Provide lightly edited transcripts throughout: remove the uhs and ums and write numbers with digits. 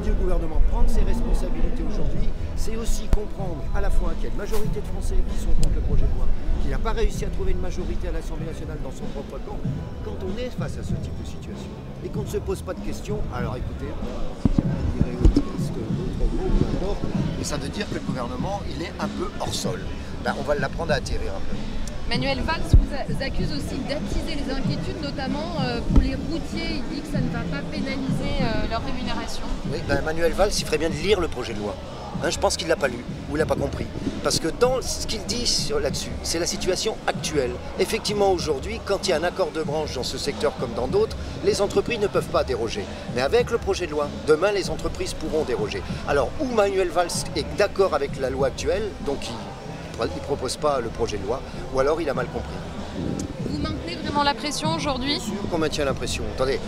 dit au gouvernement prendre ses responsabilités aujourd'hui, c'est aussi comprendre à la fois qu'il y a une majorité de Français qui sont contre le projet de loi, qu'il n'a pas réussi à trouver une majorité à l'Assemblée nationale dans son propre camp. Quand on est face à ce type de situation et qu'on ne se pose pas de questions, alors écoutez, et ça veut dire que le gouvernement, il est un peu hors sol. Ben, on va l'apprendre à atterrir un peu. Manuel Valls vous accuse aussi d'attiser les inquiétudes, notamment pour les routiers. Il dit que ça ne va pas pénaliser leur rémunération. Oui, ben Manuel Valls, il ferait bien de lire le projet de loi. Hein, je pense qu'il ne l'a pas lu ou il n'a pas compris. Parce que dans ce qu'il dit là-dessus, c'est la situation actuelle. Effectivement, aujourd'hui, quand il y a un accord de branche dans ce secteur comme dans d'autres, les entreprises ne peuvent pas déroger. Mais avec le projet de loi, demain, les entreprises pourront déroger. Alors, où Manuel Valls est d'accord avec la loi actuelle, donc il ne propose pas le projet de loi, ou alors il a mal compris. Vous maintenez vraiment la pression aujourd'hui? Sûr qu'on maintient la pression. Attendez,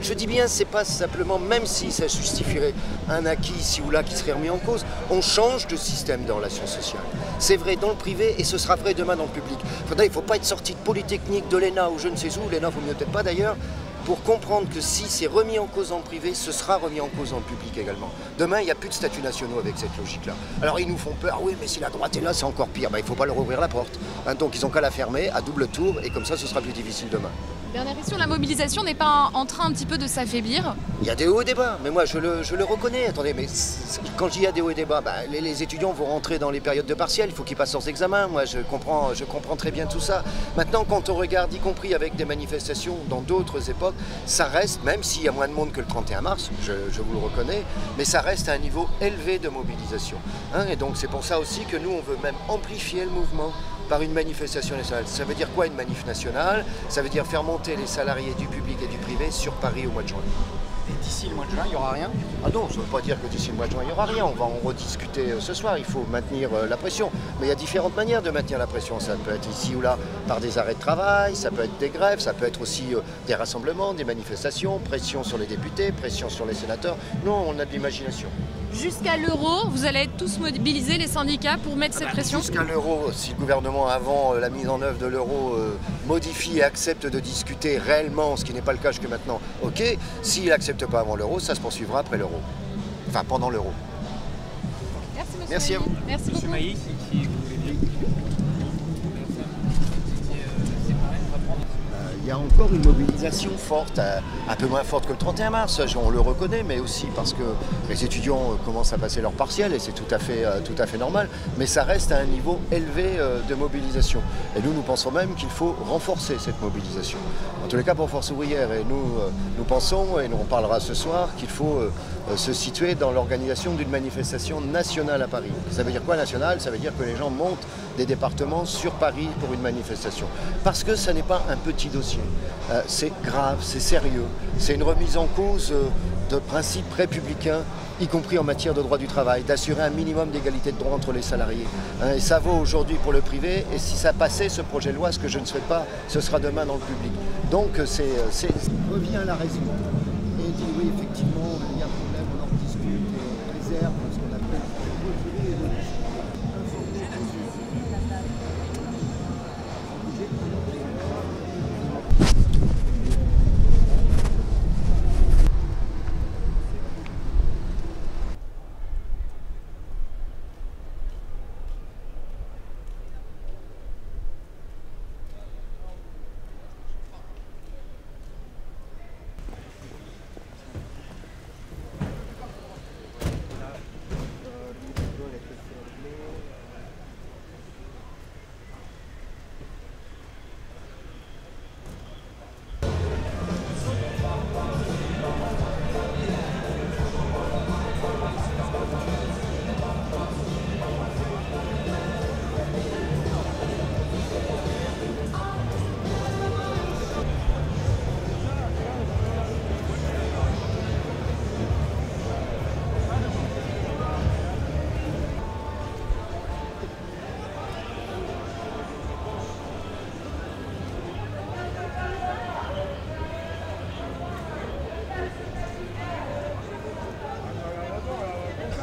je dis bien, c'est pas simplement, même si ça justifierait un acquis ici ou là qui serait remis en cause, on change de système de relations sociales. C'est vrai dans le privé et ce sera vrai demain dans le public. Il ne faut pas être sorti de Polytechnique, de l'ENA ou je ne sais où, l'ENA vaut mieux peut-être pas d'ailleurs, pour comprendre que si c'est remis en cause en privé, ce sera remis en cause en public également. Demain, il n'y a plus de statuts nationaux avec cette logique-là. Alors ils nous font peur, oui, mais si la droite est là, c'est encore pire. Ben, il ne faut pas leur ouvrir la porte. Hein, donc ils n'ont qu'à la fermer à double tour et comme ça, ce sera plus difficile demain. Dernière question, la mobilisation n'est pas en train un petit peu de s'affaiblir? Il y a des hauts et des bas, mais moi je le reconnais. Attendez, mais quand je dis il y a des hauts et des bas, ben, les étudiants vont rentrer dans les périodes de partiel, il faut qu'ils passent leurs examens. Moi je comprends très bien tout ça. Maintenant, quand on regarde, y compris avec des manifestations dans d'autres époques, ça reste, même s'il y a moins de monde que le 31 mars, je vous le reconnais, mais ça reste à un niveau élevé de mobilisation. Hein, et donc c'est pour ça aussi que nous on veut même amplifier le mouvement par une manifestation nationale. Ça veut dire quoi une manif nationale? Ça veut dire faire monter les salariés du public et du privé sur Paris au mois de juin. Et d'ici le mois de juin, il n'y aura rien? Ah non, ça ne veut pas dire que d'ici le mois de juin, il n'y aura rien. On va en rediscuter ce soir. Il faut maintenir la pression. Mais il y a différentes manières de maintenir la pression. Ça peut être ici ou là par des arrêts de travail, ça peut être des grèves, ça peut être aussi des rassemblements, des manifestations, pression sur les députés, pression sur les sénateurs. Non, on a de l'imagination. Jusqu'à l'euro, vous allez être tous mobilisés, les syndicats, pour mettre cette pression? Jusqu'à l'euro, si le gouvernement, avant la mise en œuvre de l'euro, modifie et accepte de discuter réellement, ce qui n'est pas le cas jusque maintenant, ok. S'il n'accepte pas avant l'euro, ça se poursuivra après l'euro. Enfin, pendant l'euro. Merci, monsieur. Merci à vous. Merci beaucoup. Monsieur Maïs, qui voulait bien. Il y a encore une mobilisation forte, un peu moins forte que le 31 mars, on le reconnaît, mais aussi parce que les étudiants commencent à passer leur partiel et c'est tout à fait normal, mais ça reste à un niveau élevé de mobilisation. Et nous pensons même qu'il faut renforcer cette mobilisation. En tous les cas pour Force ouvrière, et nous pensons, et nous en parlera ce soir, qu'il faut se situer dans l'organisation d'une manifestation nationale à Paris. Ça veut dire quoi nationale? Ça veut dire que les gens montent des départements sur Paris pour une manifestation. Parce que ça n'est pas un petit dossier. C'est grave, c'est sérieux. C'est une remise en cause de principes républicains, y compris en matière de droit du travail, d'assurer un minimum d'égalité de droit entre les salariés. Et ça vaut aujourd'hui pour le privé, et si ça passait ce projet de loi, ce que je ne souhaite pas, ce sera demain dans le public. Donc revient à la raison et dit oui, effectivement, il y a un problème, on en discute, et on réserve ce qu'on appelle reculer et reculer.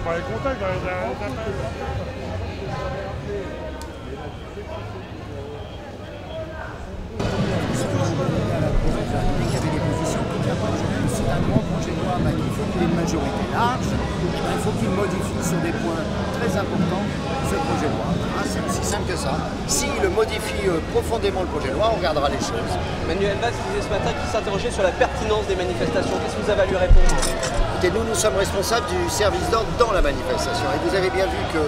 Par les contacts dans les C'est un grand projet de loi, il faut qu'il y ait une majorité. Là, sur des points très importants ce projet de loi. Hein, c'est aussi simple que ça. S'il modifie profondément le projet de loi, on regardera les choses. Manuel Valls disait ce matin qu'il s'interrogeait sur la pertinence des manifestations. Qu'est-ce que vous avez à lui répondre? Écoutez, nous sommes responsables du service d'ordre dans la manifestation. Et vous avez bien vu que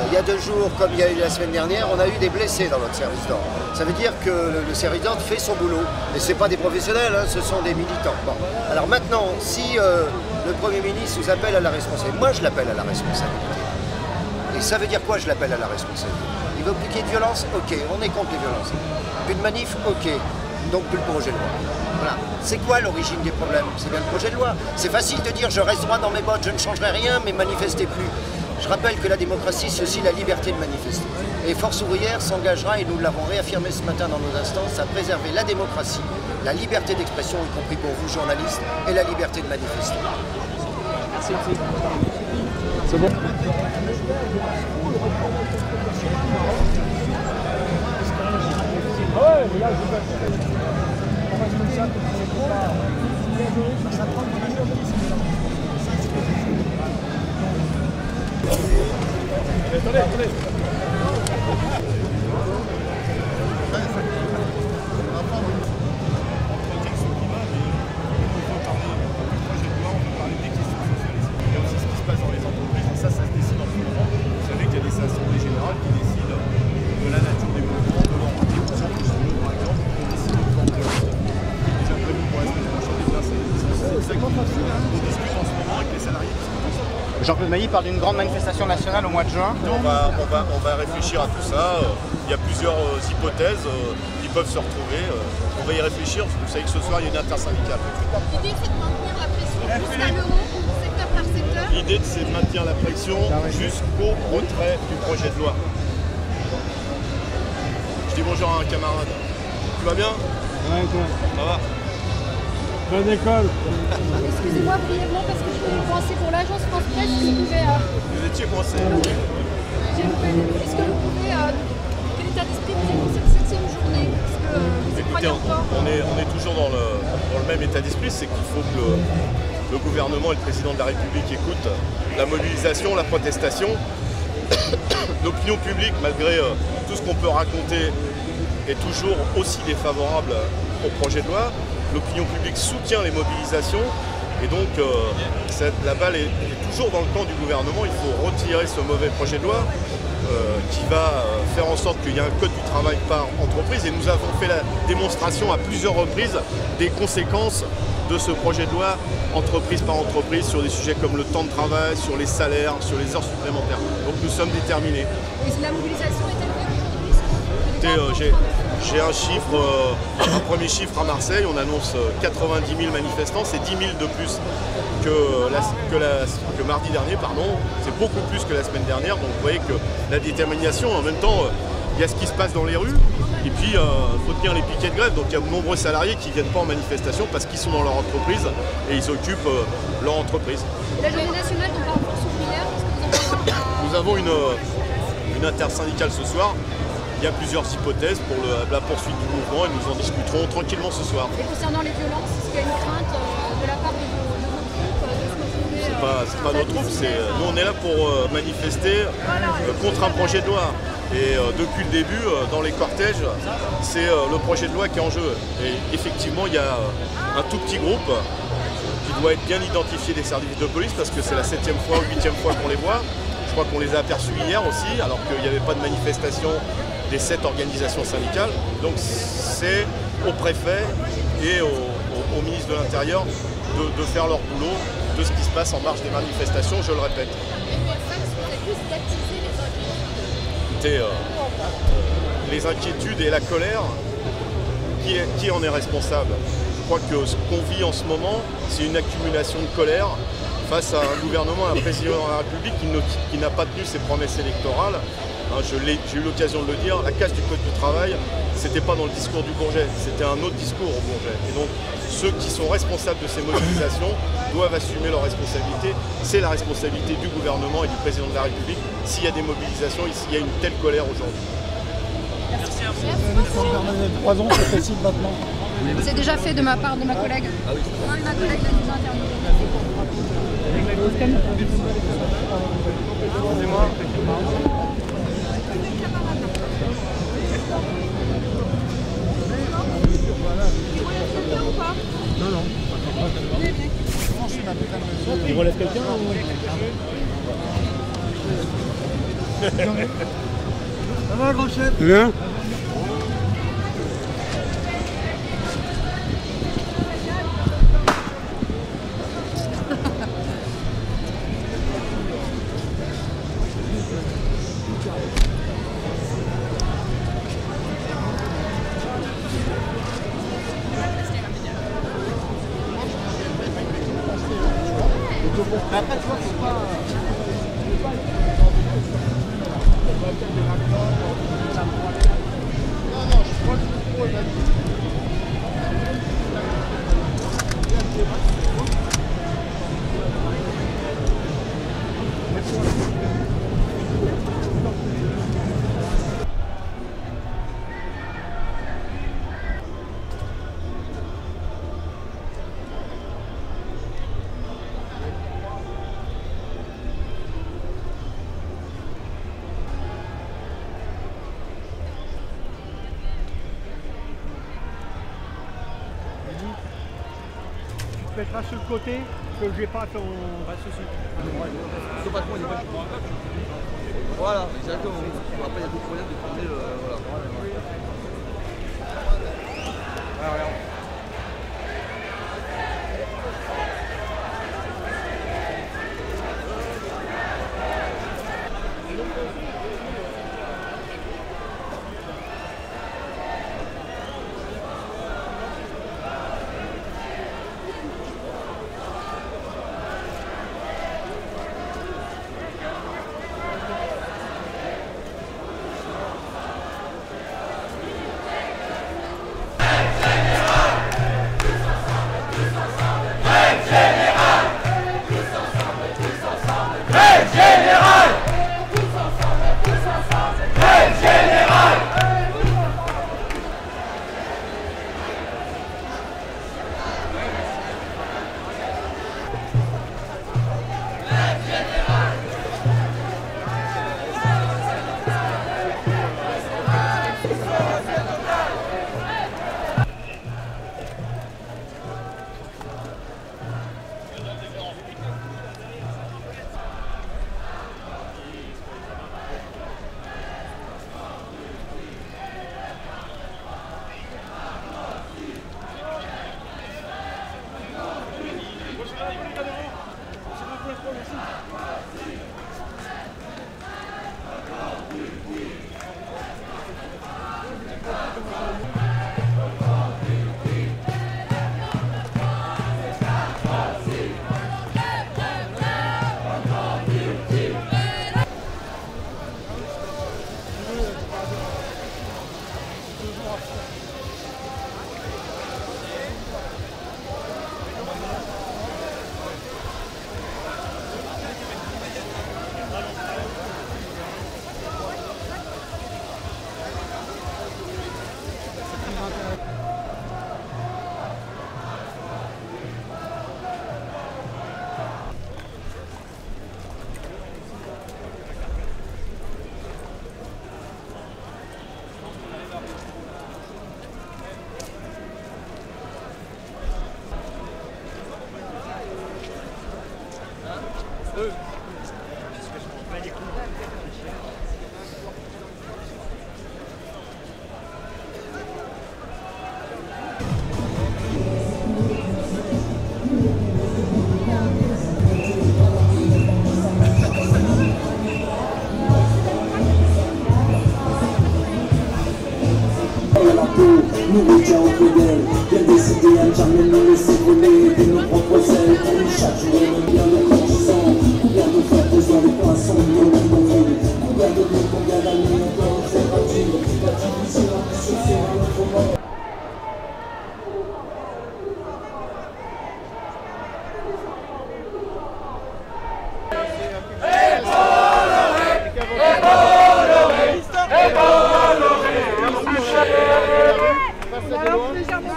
il y a 2 jours, comme il y a eu la semaine dernière, on a eu des blessés dans notre service d'ordre. Ça veut dire que le service d'ordre fait son boulot. Et ce n'est pas des professionnels, hein, ce sont des militants. Bon. Alors maintenant, si le Premier ministre nous appelle à la responsabilité, moi je l'appelle à la responsabilité. Et ça veut dire quoi, je l'appelle à la responsabilité? Il veut plus qu'il y ait de violence? Ok, on est contre les violences. Plus de manif? Ok. Donc plus le projet de loi. Voilà. C'est quoi l'origine des problèmes? C'est bien le projet de loi. C'est facile de dire je reste droit dans mes bottes, je ne changerai rien, mais manifestez plus. Je rappelle que la démocratie, c'est aussi la liberté de manifester. Et Force ouvrière s'engagera, et nous l'avons réaffirmé ce matin dans nos instances, à préserver la démocratie, la liberté d'expression, y compris pour vous journalistes, et la liberté de manifester. Merci. C'est bon. Ah ouais, mais là, je vais on reste comme ça, ça prend attendez. Jean-Claude Mailly parle d'une grande manifestation nationale au mois de juin. On va réfléchir à tout ça. Il y a plusieurs hypothèses qui peuvent se retrouver. On va y réfléchir. Vous savez que ce soir, il y a une intersyndicale. L'idée, c'est de maintenir la pression jusqu'à l'euro, secteur par secteur. L'idée, c'est de maintenir la pression jusqu'au retrait du projet de loi. Je dis bonjour à un camarade. Tu vas bien? Ouais, toi. Ça va? Bonne école. Excusez-moi brièvement parce que je suis coincée pour l'agence France Presse. Si vous pouvez, Vous étiez coincé. est-ce que vous pouvez, quel état d'esprit vous êtes pour cette 7e journée? Est-ce que vous y Écoutez, croyez encore? on est toujours dans le même état d'esprit, c'est qu'il faut que le gouvernement et le président de la République écoutent la mobilisation, la protestation. L'opinion publique, malgré tout ce qu'on peut raconter, est toujours aussi défavorable au projet de loi. L'opinion publique soutient les mobilisations et donc la balle est toujours dans le camp du gouvernement. Il faut retirer ce mauvais projet de loi qui va faire en sorte qu'il y ait un code du travail par entreprise, et nous avons fait la démonstration à plusieurs reprises des conséquences de ce projet de loi entreprise par entreprise sur des sujets comme le temps de travail, sur les salaires, sur les heures supplémentaires. Donc nous sommes déterminés. Et la mobilisation est élevée aujourd'hui? J'ai un chiffre, un premier chiffre à Marseille, on annonce 90 000 manifestants, c'est 10 000 de plus que mardi dernier, pardon. C'est beaucoup plus que la semaine dernière, donc vous voyez que la détermination, en même temps, il y a ce qui se passe dans les rues, et puis il faut tenir les piquets de grève, donc il y a de nombreux salariés qui ne viennent pas en manifestation parce qu'ils sont dans leur entreprise et ils occupent leur entreprise. La journée nationale de la Force ouvrière, est-ce que vous en pensez? Nous avons une intersyndicale ce soir. Il y a plusieurs hypothèses pour la poursuite du mouvement et nous en discuterons tranquillement ce soir. Et concernant les violences, est-ce qu'il y a une crainte de la part de vos troupes de se retrouver? C'est pas nos troupes, nous on est là pour manifester contre un projet de loi. Et depuis le début, dans les cortèges, c'est le projet de loi qui est en jeu. Et effectivement, il y a un tout petit groupe qui doit être bien identifié des services de police parce que c'est la 7e fois ou 8e fois qu'on les voit. Je crois qu'on les a aperçus hier aussi, alors qu'il n'y avait pas de manifestation des 7 organisations syndicales. Donc c'est au préfet et au ministre de l'Intérieur de faire leur boulot de ce qui se passe en marge des manifestations, je le répète. Écoutez, les inquiétudes et la colère, qui en est responsable? Je crois que ce qu'on vit en ce moment, c'est une accumulation de colère face à un gouvernement, un président de la République qui n'a pas tenu ses promesses électorales. J'ai eu l'occasion de le dire, la casse du Code du travail, c'était pas dans le discours du Bourget, c'était un autre discours au Bourget. Et donc, ceux qui sont responsables de ces mobilisations doivent assumer leurs responsabilités. C'est la responsabilité du gouvernement et du président de la République s'il y a des mobilisations, s'il y a une telle colère aujourd'hui. Merci à vous. 3 ans, c'est facile maintenant. C'est déjà fait de ma part, de ma collègue. Ah oui. Non, ma collègue l'a déjà interviewé. Excusez-moi. Non, non. Il relève quelqu'un ou... Ça va, grand chef? Bien. Après, tu vois, c'est pas... Non, non, je crois que c'est trop, Tu te mettras sur le côté, que j'ai pas ton... Pas de soucis. Voilà, exactement. Après, il y a d'autres moyens de prendre le... Voilà. Nous routiens au modèle, bien décidé à ne jamais nous laisser voler de nos propres ailes. Chaque jour on bien nos grandissants, combien de fois posant les poissons, nos vies, combien de jours, combien d'années encore nous faire partir. La division, c'est un autre monde. Légèrement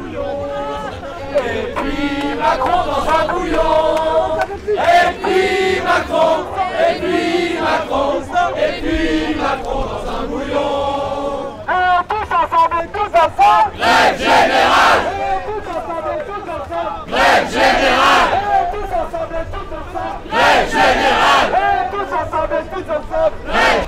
Et puis Macron dans un bouillon. Et puis Macron. Et puis Macron. Et puis Macron dans un bouillon. Tous ensemble, tous ensemble. Grève générale. Tous ensemble, tous ensemble. Grève générale. Tous ensemble, tous ensemble. Grève générale. Tous ensemble, tous ensemble. Grève.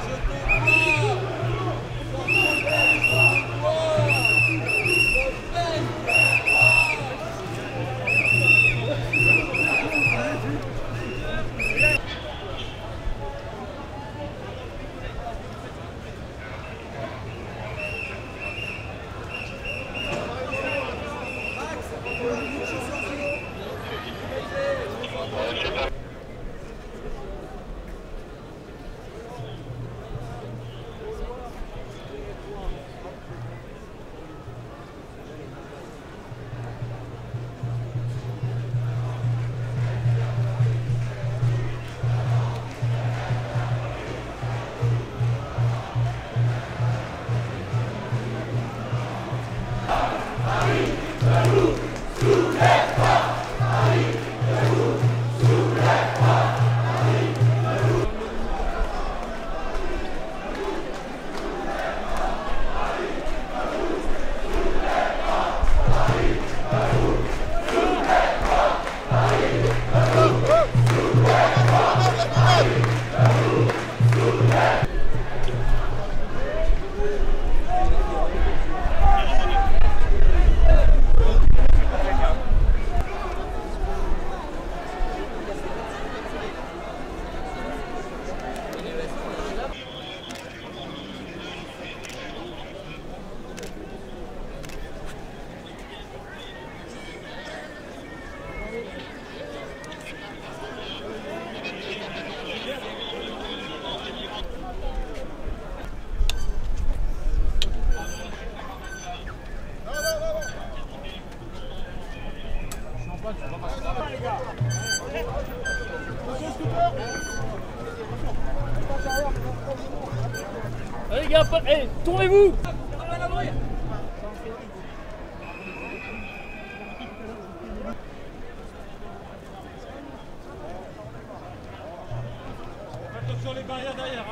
Allez les gars, hey, tournez-vous. Attention les barrières derrière.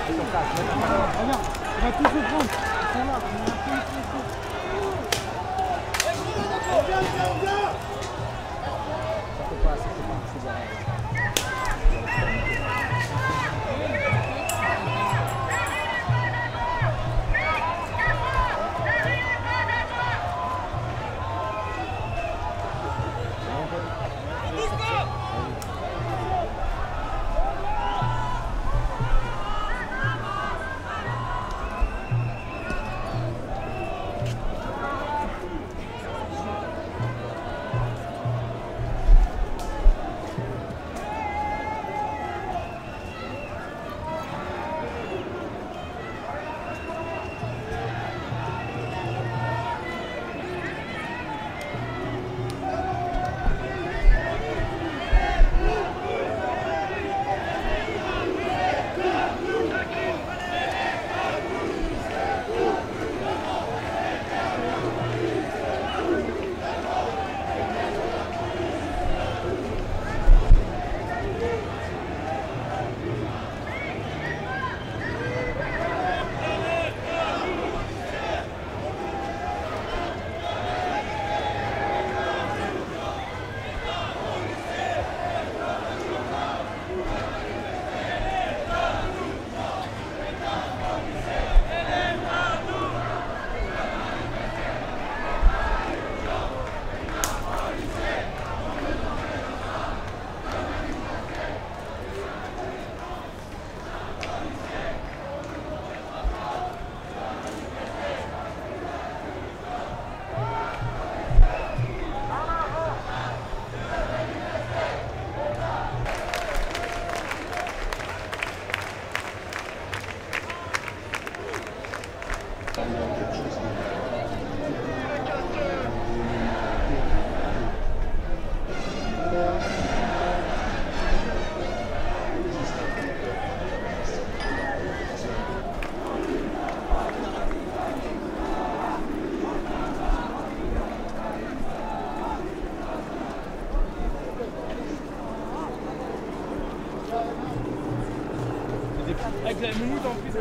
Regarde, on va tous se prendre. Ils sont là, on a tous. Avec la minute en plus.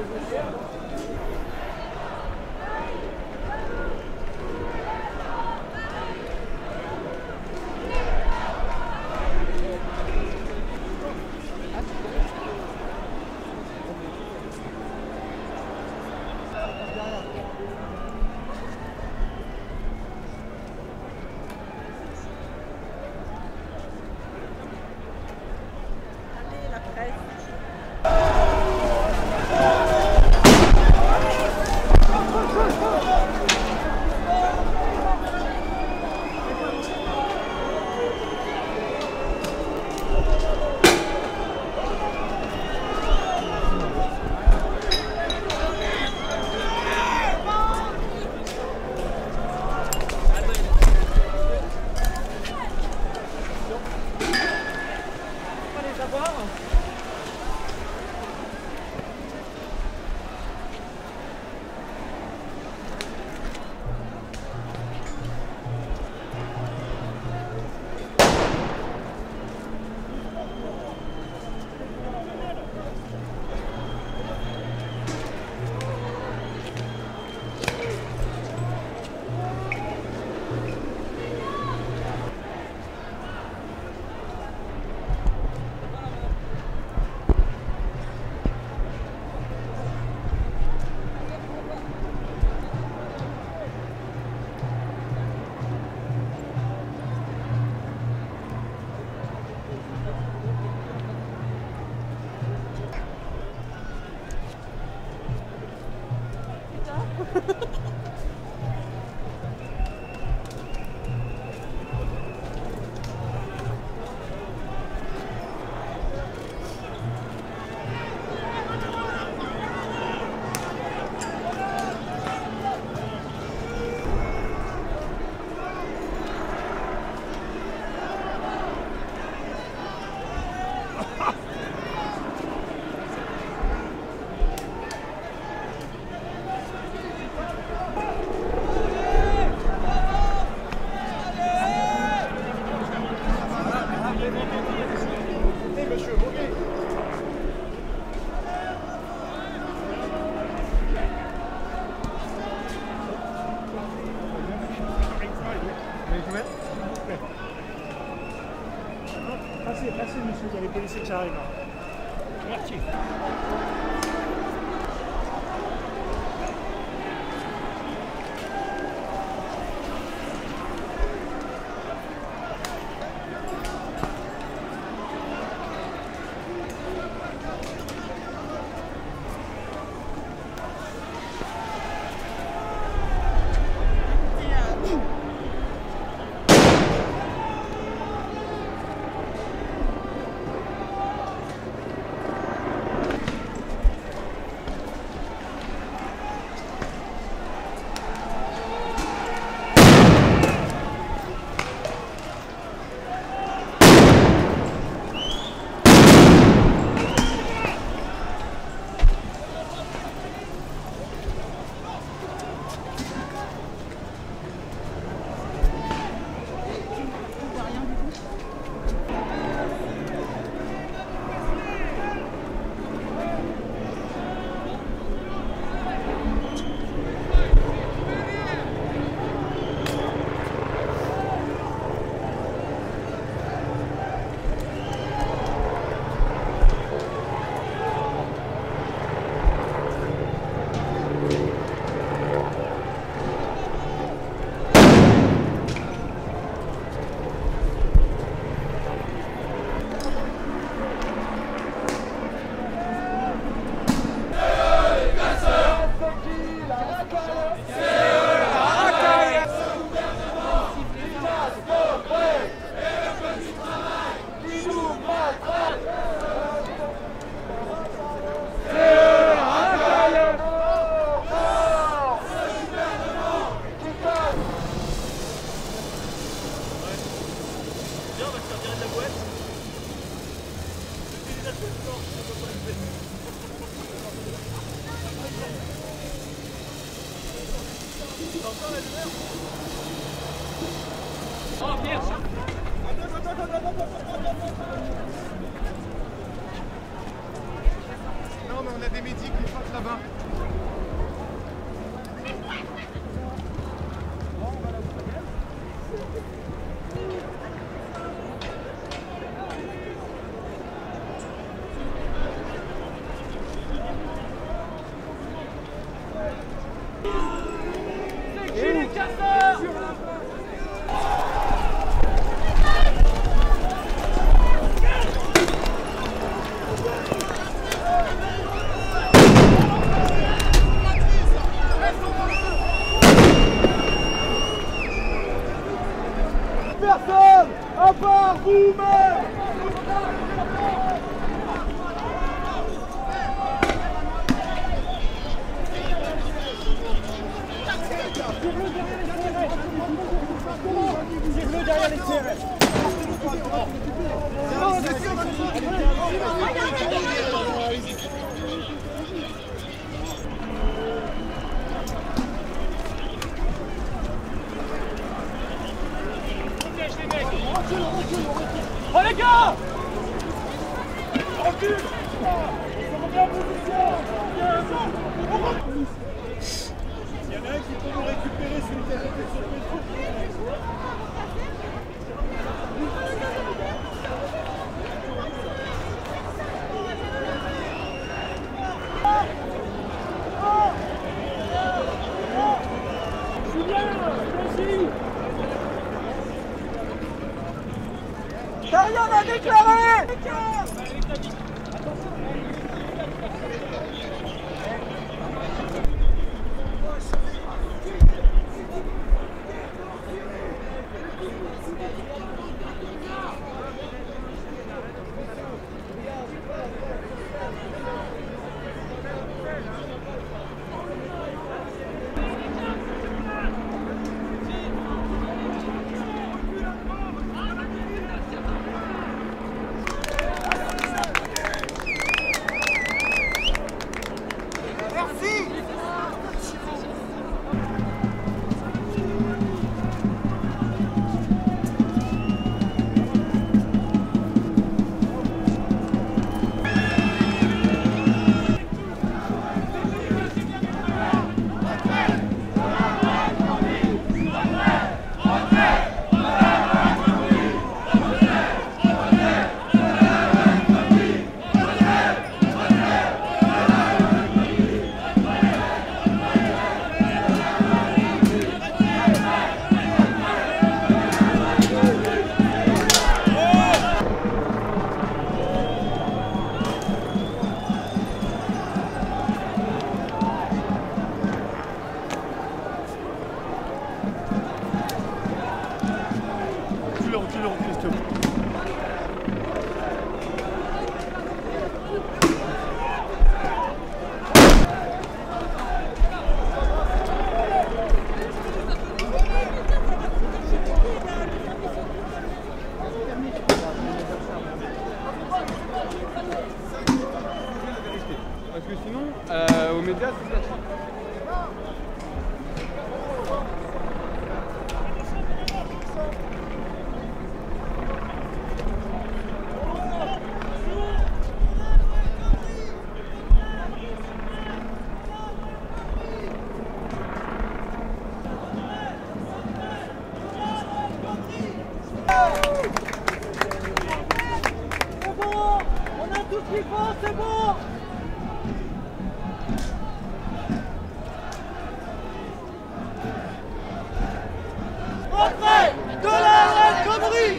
y a les policiers qui arrivent. Merci. Non mais on a des médics qui passent là-bas. C'est qui les casseurs? Personne à part vous-même. Tire-le derrière les CRS. Oh les gars! Recule. On remet en position. Il y en a un qui peut nous récupérer celui qui a jeté sur le métro. T'as rien à déclarer! Aux médias, c'est ça. C'est bon, on a tout ce qu'il faut, c'est bon. Rentrez de la connerie.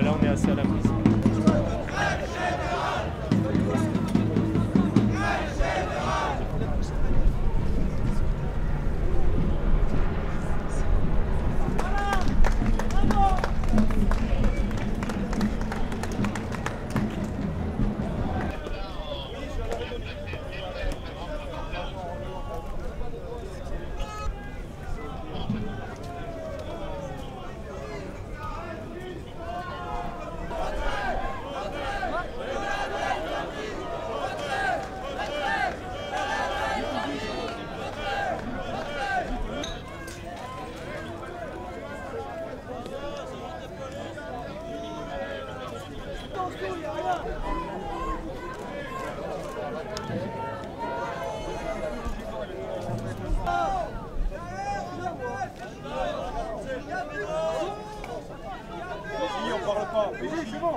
Là, on est assez à la prise. On parle pas. C'est bon.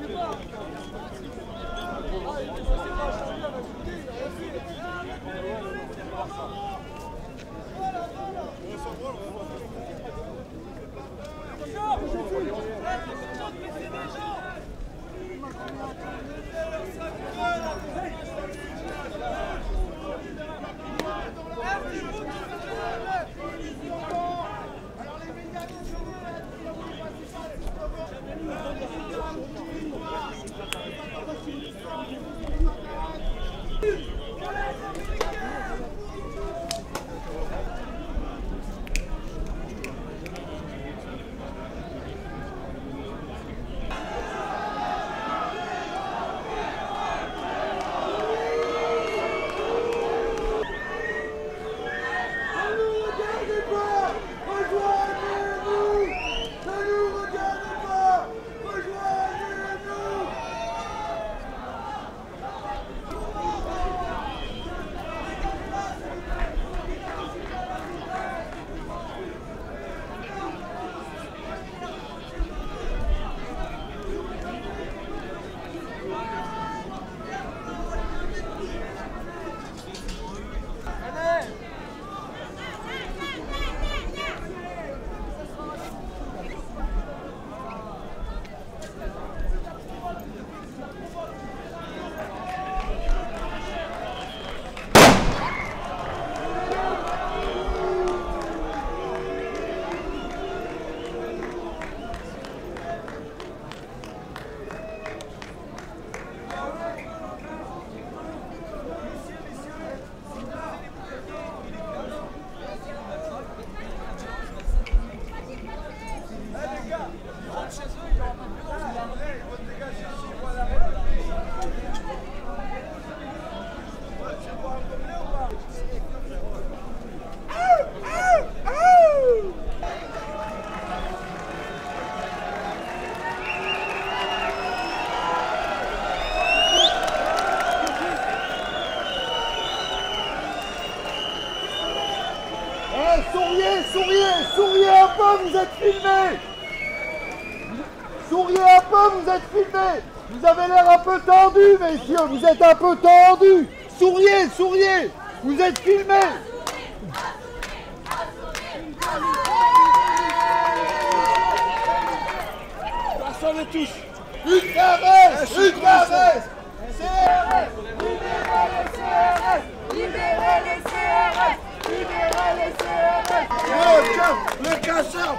Viva! Souriez un peu, vous êtes filmés. Souriez un peu, vous êtes filmés. Vous avez l'air un peu tendu, messieurs, vous êtes un peu tendus. Souriez, vous êtes filmés. Personne ne touche. Une caresse. CRS. Libérez les CRS. Le casseur.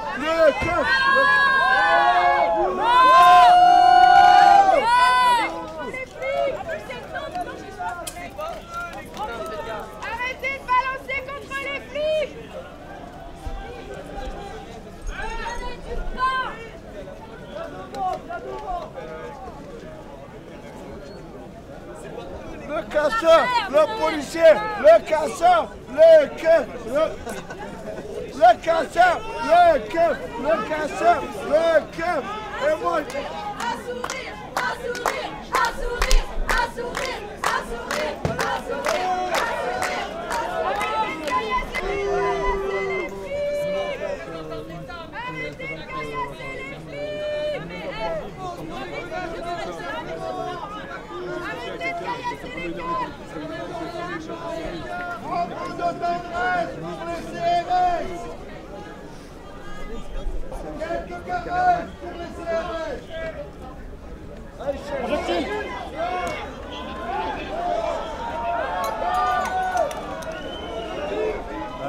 Arrêtez de balancer contre les flics. Le casseur, le policier, le casseur, le casseur, et moi.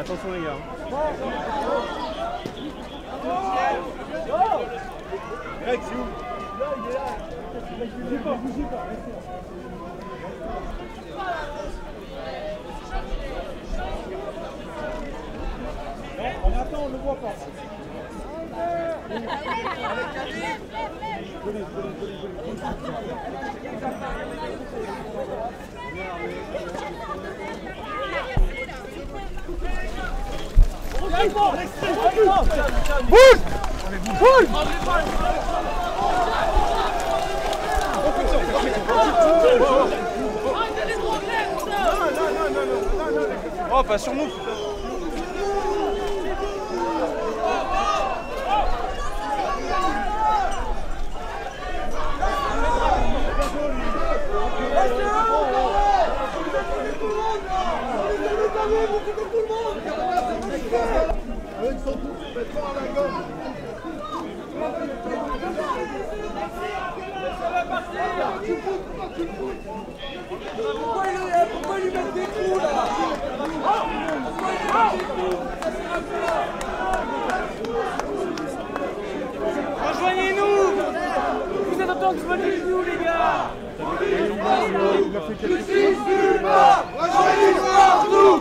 Attention les gars. Greg, c'est où? Bougez pas. On attend, on ne le voit pas. Oh, pas sur nous. Restez Pourquoi lui mettre des coups là? Pourquoi lui mettre des coups? Rejoignez-nous! Vous êtes en tant que rejoignez-nous les gars! Justice nulle part! Rejoignez-nous partout!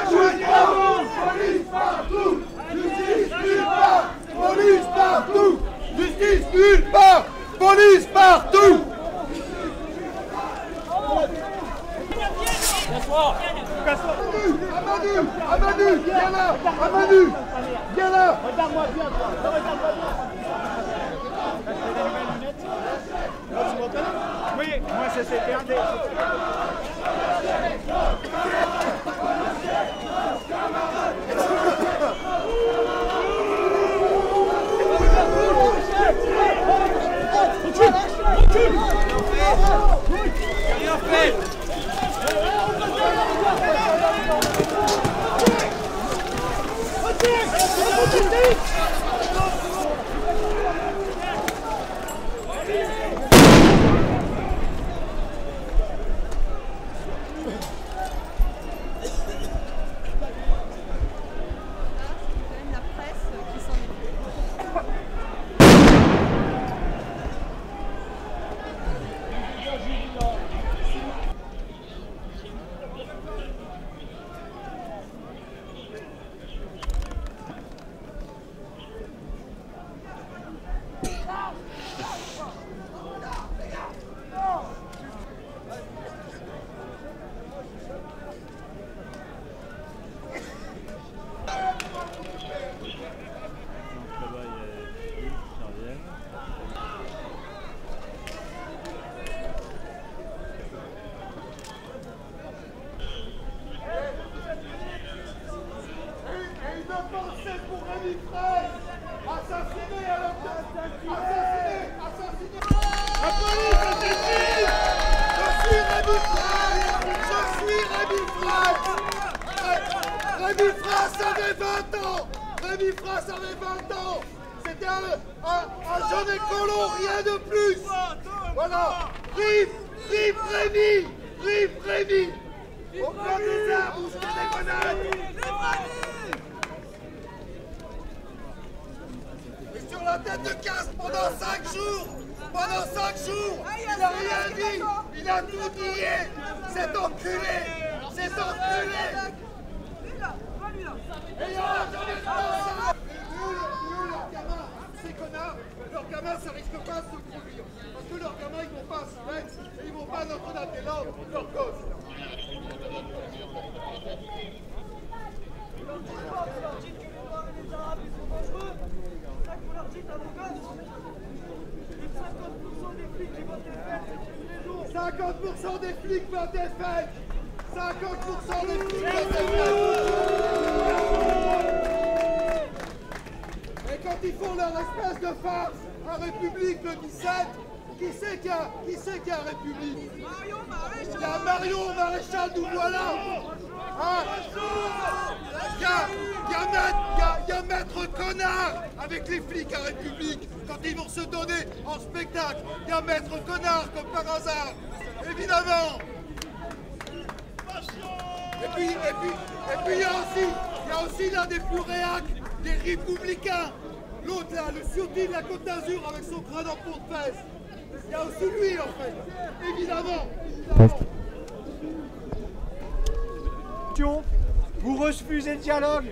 Rejoignez-nous! Police partout! Justice nulle part! Police partout! Justice nulle part! Police partout! Amadou, viens là! Amadou, viens là! Regarde-moi bien, toi. Regarde-moi bien. Oui, moi c'est CPRD. Rien fait. Rémi Frasse avait 20 ans. Rémi Frasse avait 20 ans. C'était un jeune écolo, rien de plus. Voilà. Vive Rémi. Vive Rémi. Au plan des arbres, où sont des grenades. Et sur la tête de Castres pendant 5 jours. Pendant 5 jours, il n'a rien dit. Il a tout nié. C'est enculé. C'est enculé. Et leurs gamins, ces connards, leurs gamins, ça risque pas de se produire. Parce que leurs gamins, ils vont pas à Silex et ils vont pas à Notre-Dame-des-Landes, leurs gosses. Vous leur dites que les Noirs et les Arabes ils sont dangereux. C'est ça que vous leur dites à vos gosses. Et 50% des flics qui votent des fêtes, c'est une raison. 50% des flics votent des fêtes. 50% des flics votent des fêtes. Et quand ils font leur espèce de farce à République le 17, qui c'est qui a République? Il y a Marion Maréchal, nous voilà. Hein? Il y a Maître Connard avec les flics à République quand ils vont se donner en spectacle. Il y a Maître Connard comme par hasard, évidemment. Et puis il y a aussi l'un des plus réacs, des Républicains. L'autre là, le surtis de la Côte d'Azur avec son crâne en peau de fesse. Il y a aussi lui en fait, évidemment. Vous refusez le dialogue.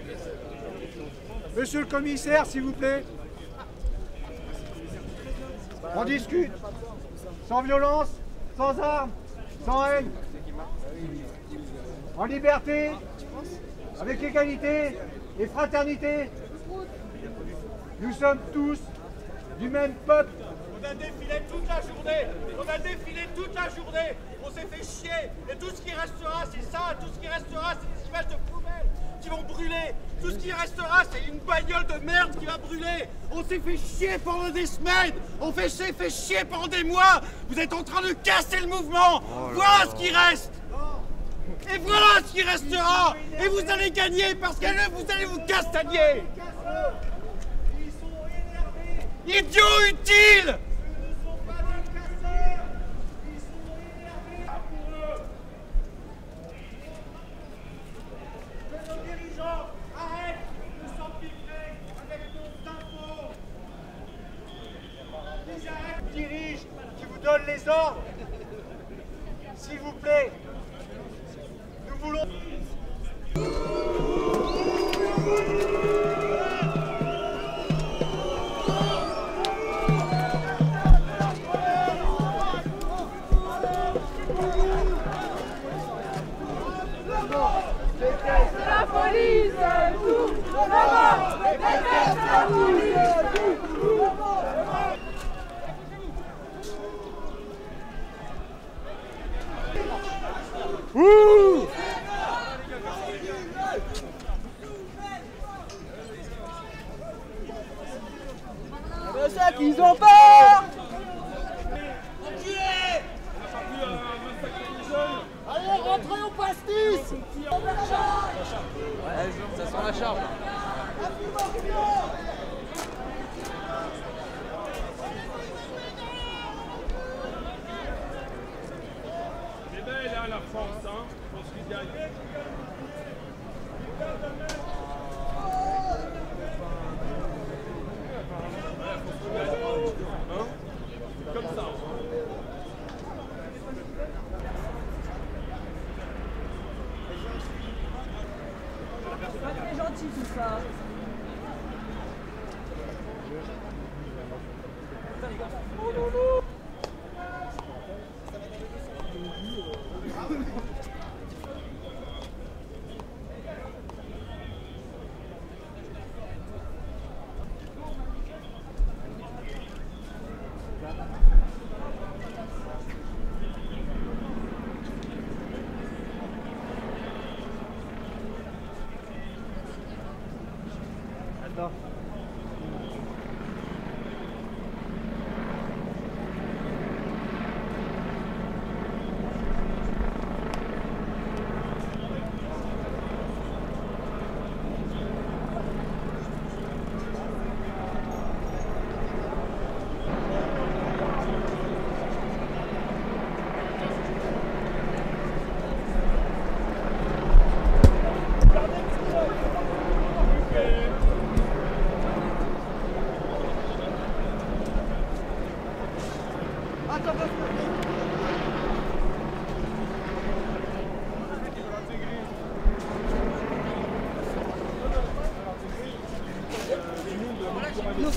Monsieur le commissaire, s'il vous plaît. On discute. Sans violence, sans armes, sans haine. En liberté, avec égalité et fraternité. Nous sommes tous du même peuple. On a défilé toute la journée. On s'est fait chier. Et tout ce qui restera, c'est ça. Tout ce qui restera, c'est des images de poubelles qui vont brûler. Tout ce qui restera, c'est une bagnole de merde qui va brûler. On s'est fait chier pendant des semaines. On s'est fait chier pendant des mois. Vous êtes en train de casser le mouvement. Voilà ce qui reste. Et voilà ce qui restera. Et vous allez gagner parce que vous allez vous castagner. Idiot utile. s'il vous plaît. Nous voulons... La police, tout là-bas, déteste la police, tout Ouh! C'est ça qu'ils ont peur. Allez, rentrez au pastis! Ouais, ça sent la charge. C'est belle hein, la force, hein. Je pense qu'il gagne. Hein? Comme ça. C'est pas très gentil tout ça. Attends. Nous,